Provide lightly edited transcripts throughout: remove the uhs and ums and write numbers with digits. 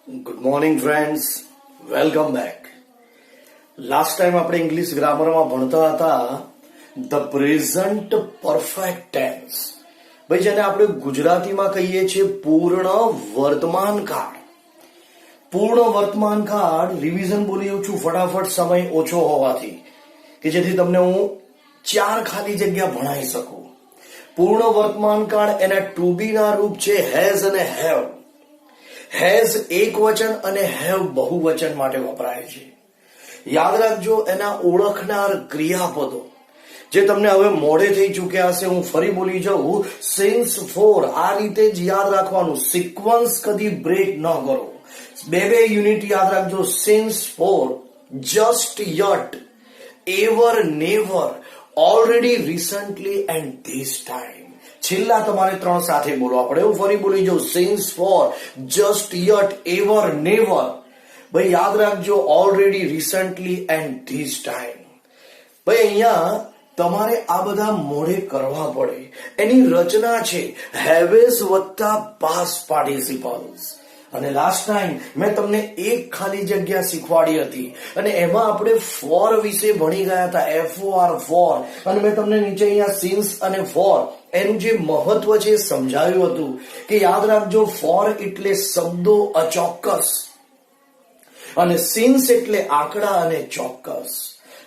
Good morning friends, welcome back. Last time આપણે English ગ્રામરમાં ભણતા હતા ધ પ્રેઝન્ટ પરફેક્ટ ટેન્સ. ભાઈ, જેને આપણે ગુજરાતીમાં કહીએ છીએ પૂર્ણ વર્તમાન કાળ. પૂર્ણ વર્તમાન કાળ રિવિઝન બોલી રહ્યો છું ફટાફટ, સમય ઓછો હોવાથી, કે જેથી તમને હું 4 ખાલી જગ્યા ભણાવી શકું. પૂર્ણ વર્તમાન કાળ એના ટુ બી ના રૂપ છે હેઝ અને હેવ. હેઝ એક વચન અને હેવ બહુવચન માટે વપરાય છે. યાદ રાખજો, એના ઓળખનાર ક્રિયાપદો જે તમને હવે મોડે થઈ ચૂક્યા હશે, હું ફરી બોલી જાઉં. સિન્સ, ફોર, આ રીતે જ યાદ રાખવાનું. સિક્વન્સ કદી બ્રેક ન કરો. બે યુનિટ યાદ રાખજો. Since, for, just, yet, ever, never, already, recently and this time. છેલ્લા તમારે 3 સાથે બોલવા પડે. હું ફરી બોલી જાઉં. Since, for, just, yet, ever, never. ભાઈ યાદ રાખજો, already, recently and this time. ભાઈ અહીંયા તમારે આ બધા મોડે કરવા પડે. એની રચના છે હેવેસ વત્તા પાસ્ટ પાર્ટિસિપલ્સ. અને લાસ્ટ ટાઈમ મેં તમને એક ખાલી જગ્યા શીખવાડી હતી અને એમાં આપણે ફોર વિશે ભણી ગયા હતા. FOR, for. અને મેં તમને નીચે અહીંયા સિન્સ અને ફોર એનું જે મહત્વ છે એ સમજાવ્યું હતું કે યાદ રાખજો, ફોર એટલે શબ્દો અચોક્કસ અને સિન્સ એટલે આંકડા અને ચોક્કસ.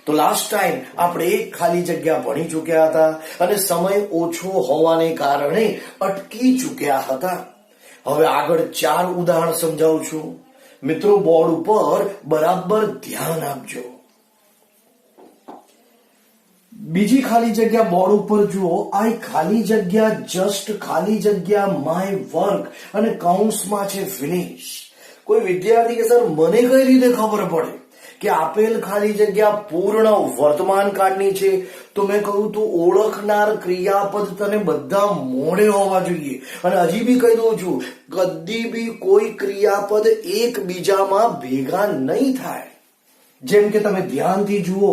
તો લાસ્ટ ટાઈમ આપણે એક ખાલી જગ્યા ભણી ચૂક્યા હતા અને સમય ઓછો હોવાને કારણે અટકી ચૂક્યા હતા. હવે આગળ 4 ઉદાહરણ સમજાવું છું. મિત્રો, બોર્ડ ઉપર બરાબર ધ્યાન આપજો. બીજી ખાલી જગ્યા બોર્ડ ઉપર જુઓ. આ ખાલી જગ્યા જસ્ટ ખાલી જગ્યા માય વર્ક અને કાઉન્ટ્સમાં છે ફિનિશ. કોઈ વિદ્યાર્થી કે સર મને કઈ રીતે ખબર પડે કે આપેલ ખાલી જગ્યા પૂર્ણ વર્તમાન કાળની છે? તો મેં કહ્યું તું ઓળખનાર ક્રિયાપદ તને બધા મોડે હોવા જોઈએ. અને હજી બી કહી દઉં છું, કદી બી કોઈ ક્રિયાપદ એકબીજામાં ભેગા નહીં થાય. જેમ કે તમે ધ્યાનથી જુઓ,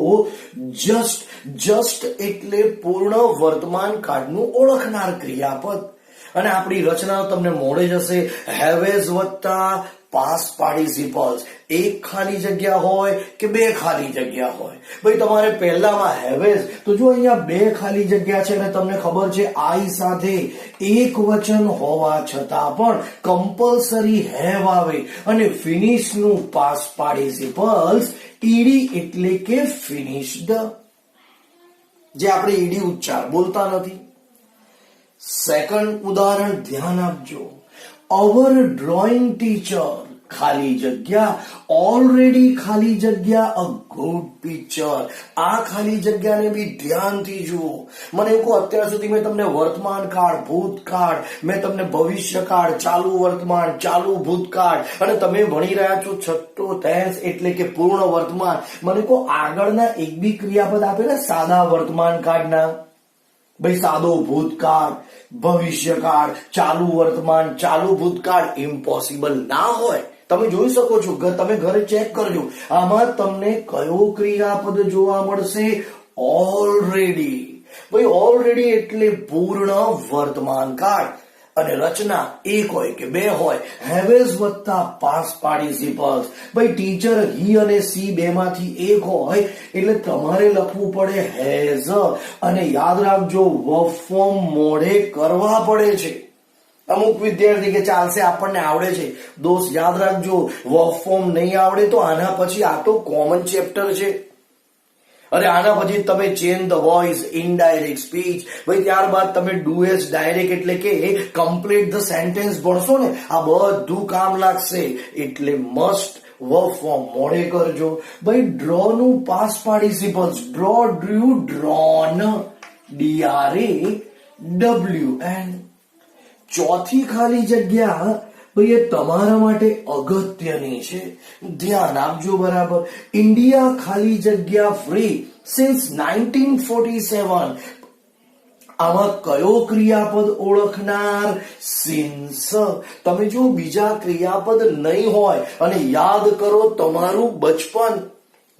જસ્ટ એટલે પૂર્ણ વર્તમાન કાળનું ઓળખનાર ક્રિયાપદ. અને આપણી રચના તમને મોડે જશે. હેવેઝ વત્તા પાસ્ટ પાર્ટિસિપલ્સ. એક ખાલી જગ્યા હોય કે 2 ખાલી જગ્યા હોય. ભાઈ તમારે પહેલામાં હેવેઝ, તો જો અહીંયા 2 ખાલી જગ્યા છે અને તમને ખબર છે આઈ સાથે એક વચન હોવા છતાં પણ કમ્પલસરી હેવ આવે. અને ફિનિશ નું પાસ્ટ પાર્ટિસિપલ્સ ઈડી એટલે કે ફિનિશ્ડ, જે આપણે ઈડી ઉચ્ચાર બોલતા નથી. સેકન્ડ ઉદાહરણ ધ્યાન આપજો. અવર ડ્રોઈંગ ટીચર ખાલી જગ્યા ઓલરેડી ખાલી જગ્યા અ ગુડ પિક્ચર. આ ખાલી જગ્યાને બી ધ્યાનથી જુઓ. મને એવું કહો, અત્યાર સુધી મેં તમને વર્તમાન કાળ, ભૂતકાળ, મેં તમને ભવિષ્યકાળ, ચાલુ વર્તમાન, ચાલુ ભૂતકાળ, અને તમે ભણી રહ્યા છો છઠ્ઠો ટેન્સ એટલે કે પૂર્ણ વર્તમાન. મને કહો, આગળના એક બી ક્રિયાપદ આપેલા સાદા વર્તમાન કાળના? ભાઈ સાદો ભૂતકાળ, ભવિષ્યકાળ, ચાલુ વર્તમાન, ચાલુ ભૂતકાળ ઇમ્પોસિબલ ના હોય. તમે જોઈ શકો છો, તમે ઘરે ચેક કરજો, આમાં તમને કયો ક્રિયાપદ જોવા મળશે? ઓલરેડી. ભાઈ ઓલરેડી એટલે પૂર્ણ વર્તમાન કાળ. અને રચના એક હોય કે 2 હોય. હેવેઝ વત્તા પાસ્ટ પાર્ટિસિપલ્સ. ભાઈ ટીચર હી અને સી બેમાંથી એક હોય એટલે તમારે લખવું પડે હેઝ. અને યાદ રાખજો, વર્બ ફોર્મ મોડે કરવા પડે છે. અમુક વિદ્યાર્થી કે ચાલશે આપણને આવડે છે. દોસ્ત યાદ રાખજો, વર્બ ફોર્મ નહીં આવડે તો આના પછી આ તો કોમન ચેપ્ટર છે. અરે આના પછી તમે change the voice, indirect speech, ભાઈ ત્યારબાદ તમે ડુ એઝ ડાયરેક્ટ એટલે કે કમ્પ્લીટ ધ સેન્ટેન્સ ભણશો ને, આ બધું કામ લાગશે. એટલે મસ્ટ વર્બ ફોર્મ મોડે કરજો. ભાઈ ડ્રો નું past participles draw, drew, drawn, DRAWN. ચોથી ખાલી જગ્યા ભાઈ એ તમારા માટે અગત્યની છે, ધ્યાન આપજો બરાબર. ઇન્ડિયા ખાલી જગ્યા ફ્રી સિન્સ 1947. આમાં કયો ક્રિયાપદ ઓળખનાર? સિન્સ. તમે જો બીજા ક્રિયાપદ નહીં હોય અને યાદ કરો તમારું બચપન,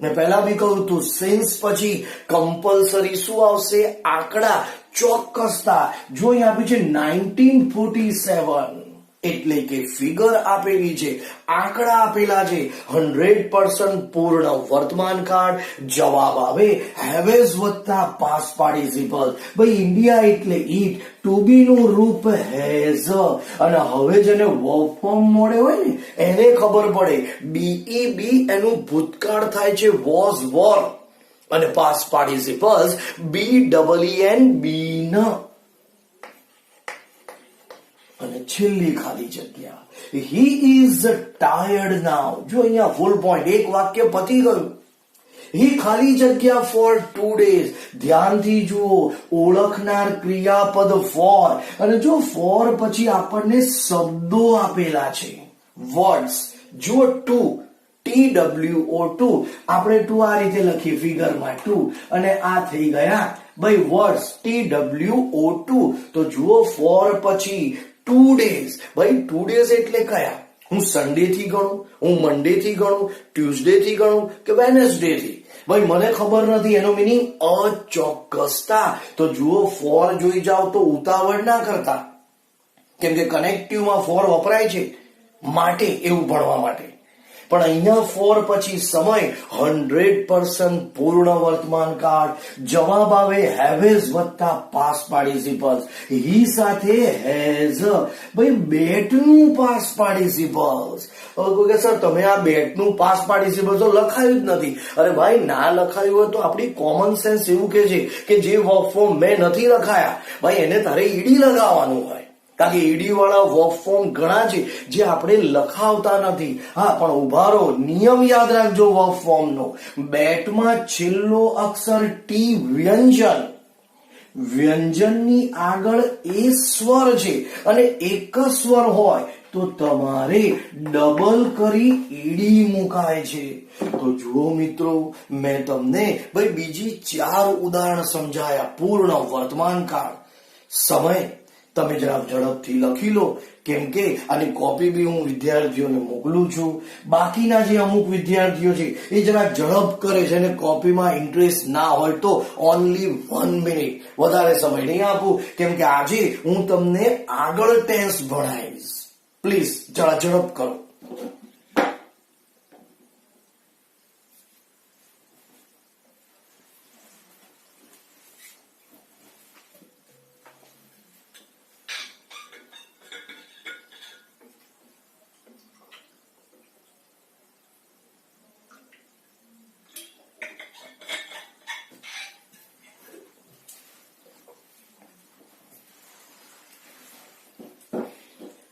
મેં પહેલા બી કહ્યું તું, સિન્સ પછી કમ્પલસરી શું આવશે? આંકડા, ચોક્કસતા. જો અહીં આપ્યું છે 1947, એટલે કે ફિગર આપેલી છે, આંકડા આપેલા છે, 100% પૂર્ણ વર્તમાન કાળ. જવાબ આવે હેવેઝ વત્તા પાસ્ટ પાર્ટિસિપલ. ભાઈ ઇન્ડિયા એટલે ઈટ, ટુ બી નું રૂપ હેઝ, અને હવે જેને વર્બ ફોર્મ મળે હોય ને એને ખબર પડે બીઈબી એનું ભૂતકાળ થાય છે વોઝ વોર, અને પાસ્ટ પાર્ટિસિપલ્સ BEEN બીન. અને છેલ્લી ખાલી જગ્યા, હી ઇઝ ટાયર્ડ નાઉ. જો અહીંયા ફૂલ પોઈન્ટ, એક વાક્ય પતી ગયું. હી ખાલી જગ્યા ફોર 2 days. ધ્યાનથી જુઓ, ઓળખનાર ક્રિયાપદ ફોર, અને જો ફોર પછી આપણને શબ્દો આપેલા છે, વર્ડ્સ. જો ટુ, TWO2, આપણે ટુ આ રીતે લખીએ ફિગરમાં 2, અને આ થઈ ગયા ભાઈ વર્ડ્સ TWO2. તો જુઓ ફોર પછી 2 days. ભાઈ 2 days એટલે કયા? હું સન્ડે થી ગણું, હું મંડે થી ગણું, ટ્યુઝડે થી ગણું કે વેનસડે થી? ભાઈ મને ખબર નથી. એનો મિનિંગ અચોક્કસતા. તો જુઓ ફોર જોઈ જાઓ તો ઉતાવળ ના કરતા, કેમ કે કનેક્ટિવમાં ફોર વપરાય છે માટે, એવું ભણવા માટે. પણ અહીંયા ફોર પછી સમય 100% પૂર્ણ વર્તમાન કાળ. જવાબ આવે હેવેઝ વત્તા પાસ્ટ પાર્ટિસિપલ્સ. હી સાથે હેઝ. ભાઈ બેટનું પાસ્ટ પાર્ટિસિપલ્સ. હવે કોઈ કે સર તમે આ બેટનું પાસ્ટ પાર્ટિસિપલ તો લખાયું જ નથી. અરે ભાઈ ના લખાયું હોય તો આપણી કોમન સેન્સ એવું કે છે કે જે વર્બ ફોર્મ મેં નથી લખાયા, ભાઈ એને તારે ઈડી લગાવવાનું હોય. કારણ કે ઈડી વાળા વર્બ ફોર્મ ઘણા છે જે આપણે લખાવતા નથી. હા, પણ ઉભા રહો, નિયમ યાદ રાખજો વર્બ ફોર્મ નો. બેટમાં છેલ્લો અક્ષર ટી વ્યંજન, વ્યંજનની આગળ એ સ્વર છે, અને એક જ સ્વર હોય તો તમારે ડબલ કરી ઈડી મુકાય છે. તો જુઓ મિત્રો, મેં તમને ભાઈ બીજી 4 ઉદાહરણ સમજાયા. પૂર્ણ વર્તમાન કાળ. સમય તમે જરા ઝડપથી લખી લો, કેમ કે આની કોપી બી હું વિદ્યાર્થીઓને મોકલું છું. બાકીના જે અમુક વિદ્યાર્થીઓ છે એ જરા ઝડપ કરે છે અને કોપીમાં ઇન્ટરેસ્ટ ના હોય તો ઓનલી 1 મિનિટ, વધારે સમય નહીં આપું, કેમ કે આજે હું તમને આગળ ટેન્સ ભણાવીશ. પ્લીઝ જરા ઝડપ કરો.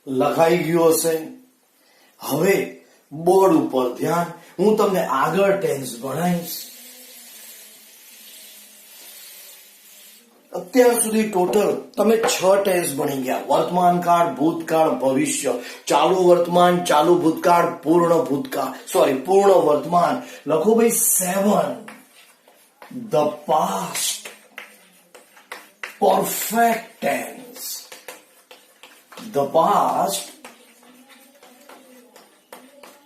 લખાઈ ગયું હશે. હવે બોર્ડ ઉપર ધ્યાન, હું તમને આગળ ટેન્સ ભણાવીશ. અત્યાર સુધી ટોટલ તમે 6 ટેન્સ ભણી ગયા. વર્તમાન કાળ, ભૂતકાળ, ભવિષ્ય, ચાલુ વર્તમાન, ચાલુ ભૂતકાળ, પૂર્ણ ભૂતકાળ, પૂર્ણ વર્તમાન. લખો ભાઈ 7. The past perfect tense. The past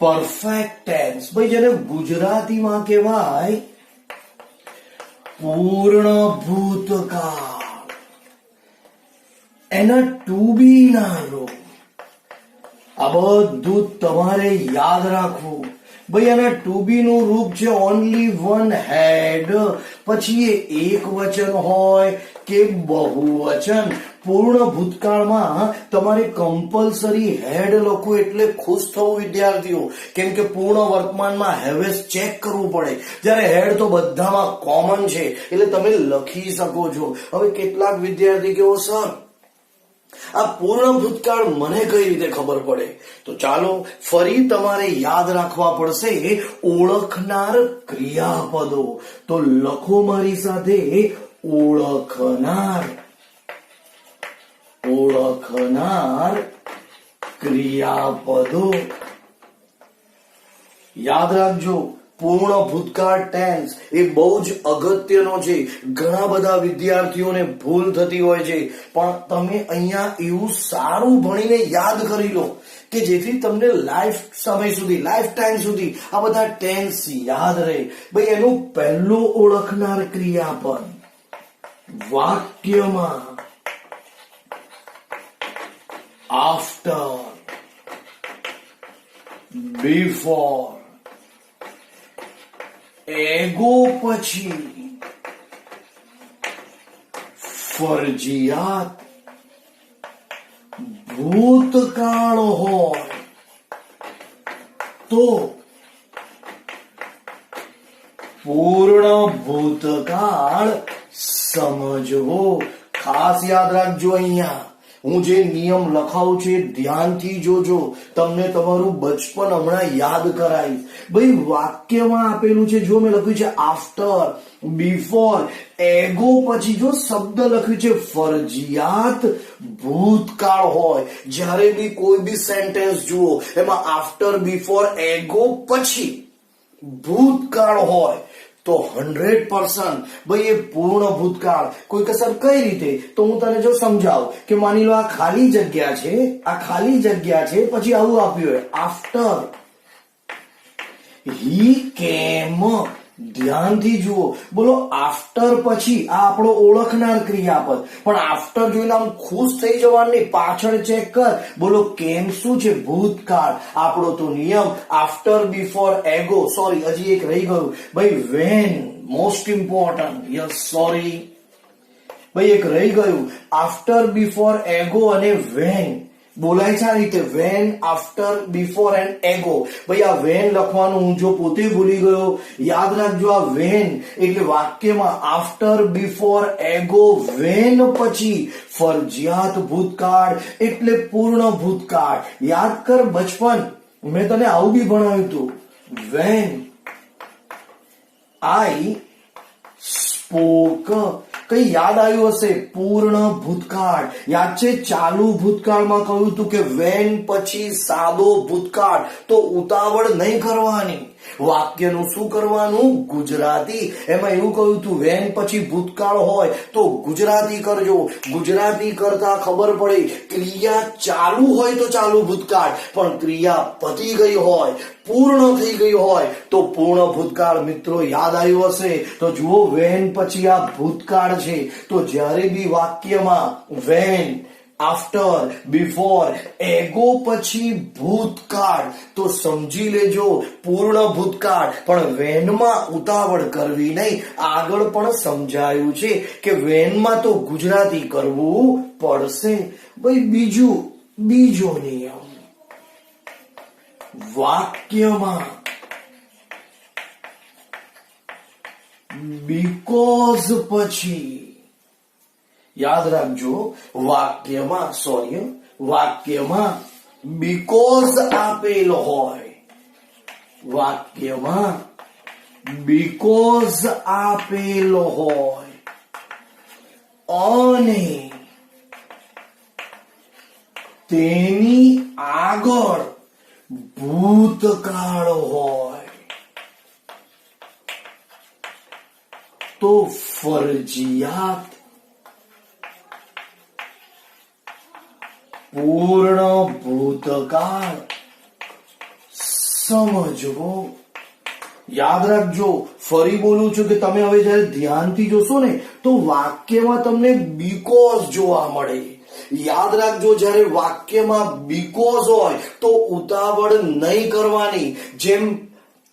perfect tense. ભાઈ જેને ગુજરાતીમાં કહેવાય પૂર્ણ ભૂતકાળ. એના ટુ બી ના રૂપ. આ બધું તમારે યાદ રાખવું. ભાઈ આના ટુ બી નું રૂપ છે ઓનલી 1 હેડ. પછી એ એક વચન હોય કે બહુવચન. પૂર્ણ ભૂતકાળમાં તમારે કમ્પલસરી હેડ લખો એટલે ખુશ થવું વિદ્યાર્થીઓ, કેમ કે પૂર્ણ વર્તમાનમાં હેવેસ ચેક કરવું પડે, જ્યારે હેડ તો બધામાં કોમન છે એટલે તમે લખી શકો છો. હવે કેટલાક વિદ્યાર્થી કેવો સર આ પૂર્ણ ભૂતકાળ મને કઈ રીતે ખબર પડે? તો ચાલો ફરી તમારે યાદ રાખવા પડશે ઓળખનાર ક્રિયાપદો. તો લખો મારી સાથે ઓળખનાર. ઓળખનાર ક્રિયાપદો. યાદ રાખજો, પૂર્ણ ભૂતકાળ ટેન્સ એ બહુ જ અગત્યનો છે. ઘણા બધા વિદ્યાર્થીઓને ભૂલ થતી હોય છે, પણ તમે અહીંયા એવું સારું ભણીને યાદ કરી લો કે જેથી તમને લાઈફ સમય સુધી, લાઈફ ટાઈમ સુધી આ બધા ટેન્સ યાદ રહે. ભાઈ એનું પહેલું ઓળખનાર ક્રિયાપદ વાક્યમાં after. before, એગો પછી, ફરજિયાત ભૂતકાળ હોય તો પૂર્ણ ભૂતકાળ સમજવો. ખાસ યાદ રાખજો, અહીંયા હું જે નિયમ લખાવું છું ધ્યાનથી જોજો, તમને તમારું બચપન હમણાં યાદ કરાવીશ. ભાઈ વાક્યમાં આપેલું છે, જો મેં લખ્યું છે આફ્ટર, બિફોર, એગો પછી જો શબ્દ લખ્યું છે ફરજિયાત ભૂતકાળ હોય. જ્યારે બી કોઈ બી સેન્ટેન્સ જુઓ એમાં આફ્ટર, બિફોર, એગો પછી ભૂતકાળ હોય તો 100% ભાઈ એ પૂર્ણ ભૂતકાળ. કોઈ કસર કઈ રીતે, તો હું તને જો સમજાવું કે માની લો આ ખાલી જગ્યા છે, આ ખાલી જગ્યા છે, પછી આવું આપ્યું હોય આફ્ટર હી કેમ. ધ્યાનથી જુઓ, બોલો આફ્ટર પછી આ આપણો ઓળખનાર ક્રિયાપદ, પણ આફ્ટર જોઈને આમ ખુશ થઈ જવાનું નહીં, પાછળ ચેક કર. બોલો કેમ શું છે, ભૂતકાળ. આપણો તો નિયમ આફ્ટર, બિફોર, એગો. સોરી, હજી એક રહી ગયું ભાઈ, when. Most important. Yes, sorry ભાઈ, એક રહી ગયું. આફ્ટર, બિફોર, એગો અને વેન બોલાય છે આ રીતે, when, after, before and ago. ભાઈ આ વેન લખવાનું હું જો પોતે ભૂલી ગયો, યાદ રાખજો આ વેન એટલે વાક્યમાં આફ્ટર, બિફોર, એગો, વેન પછી ફરજિયાત ભૂતકાળ એટલે પૂર્ણ ભૂતકાળ. યાદ કર બચપન, મેં તને આવું બી ભણાવ્યું હતું. વેન આઈ સ્પોક, કઈ યાદ આવ્યું હશે, પૂર્ણ ભૂતકાળ. યાદ છે ચાલુ ભૂતકાળમાં કહ્યું હતું કે વેન પછી સાદો ભૂતકાળ, તો ઉતાવળ નહીં કરવાની. વાક્યનું શું કરવાનું, ગુજરાતી. એમાં એવું કહ્યું હતું વેન પછી ભૂતકાળ હોય તો ગુજરાતી કરજો. ગુજરાતી કરતા ખબર પડે ક્રિયા ચાલુ હોય તો ચાલુ ભૂતકાળ, પણ ક્રિયા પતી ગઈ હોય, પૂર્ણ થઈ ગઈ હોય તો પૂર્ણ ભૂતકાળ. મિત્રો યાદ આવ્યું હશે તો જુઓ, વેન પછી આ ભૂતકાળ છે, તો જ્યારે બી વાક્યમાં વેન, આફ્ટર, બિફોર, એગો પછી ભૂતકાળ તો સમજી લેજો પૂર્ણ ભૂતકાળ. પણ વેનમાં ઉતાવળ કરવી નહીં. આગળ પણ સમજાયું છે કે વેનમાં તો ગુજરાતી કરવું પડશે. ભાઈ બીજો નિયમ, વાક્યમાં બીકોઝ પછી, યાદ રાખજો વાક્યમાં બીકોઝ આપેલ હોય, વાક્યમાં બીકોઝ આપેલ હોય અને તેની આગળ ભૂતકાળ હોય તો ફરજિયાત પૂર્ણ ભૂતકાળ સમજવો. યાદ રાખજો, ફરી બોલું છું કે તમે હવે જયારે ધ્યાનથી જોશો ને તો વાક્યમાં તમને બીકોઝ જોવા મળે. યાદ રાખજો, જયારે વાક્યમાં બીકોઝ હોય તો ઉતાવળ નહીં કરવાની. જેમ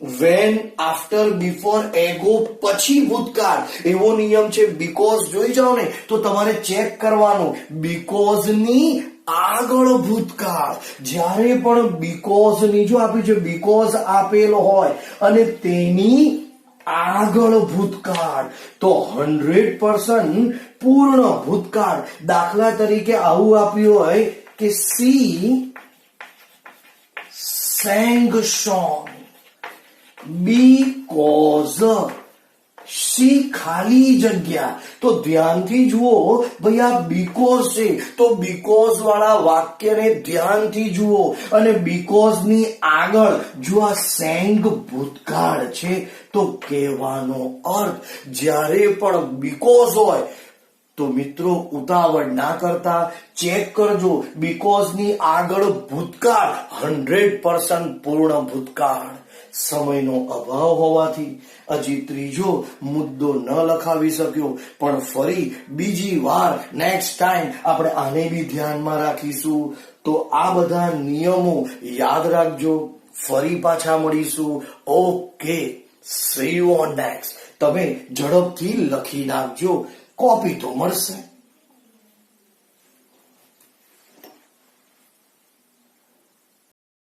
વેન, આફ્ટર, બિફોર, એગો પછી ભૂતકાળ એવો નિયમ છે. બીકોઝ જોઈ જાઓ ને તો તમારે ચેક કરવાનું, બીકોઝ ની આગળ ભૂતકાળ. જ્યારે પણ બીકોઝ ની જો આપ્યું છે, બીકોઝ આપેલો હોય અને તેની આગળ ભૂતકાળ તો 100% પૂર્ણ ભૂતકાળ. દાખલા તરીકે આવું આપ્યું હોય કે C sang song because C ખાલી જગ્યા. તો ધ્યાનથી જુઓ ભાઈ, આ બીકોઝ છે તો બીકોઝ વાળા વાક્યને ધ્યાનથી જુઓ અને બીકોઝ ની આગળ જો આ સેંગ ભૂતકાળ છે તો કહેવાનો અર્થ જ્યારે પણ બીકોઝ હોય તો મિત્રો ઉતાવળ ના કરતા ચેક કરજો, બીકોઝ ની આગળ ભૂતકાળ 100% પૂર્ણ ભૂતકાળ. સમયનો અભાવ હોવાથી હજી ત્રીજો મુદ્દો ન લખાવી શક્યો, પણ ફરી બીજી વાર નેક્સ્ટ ટાઈમ આપણે આને બી ધ્યાનમાં રાખીશું. તો આ બધા નિયમો યાદ રાખજો. ફરી પાછા મળીશું. Okay, C you on next. તમે ઝડપથી લખી નાખજો, કોપી તો મળશે.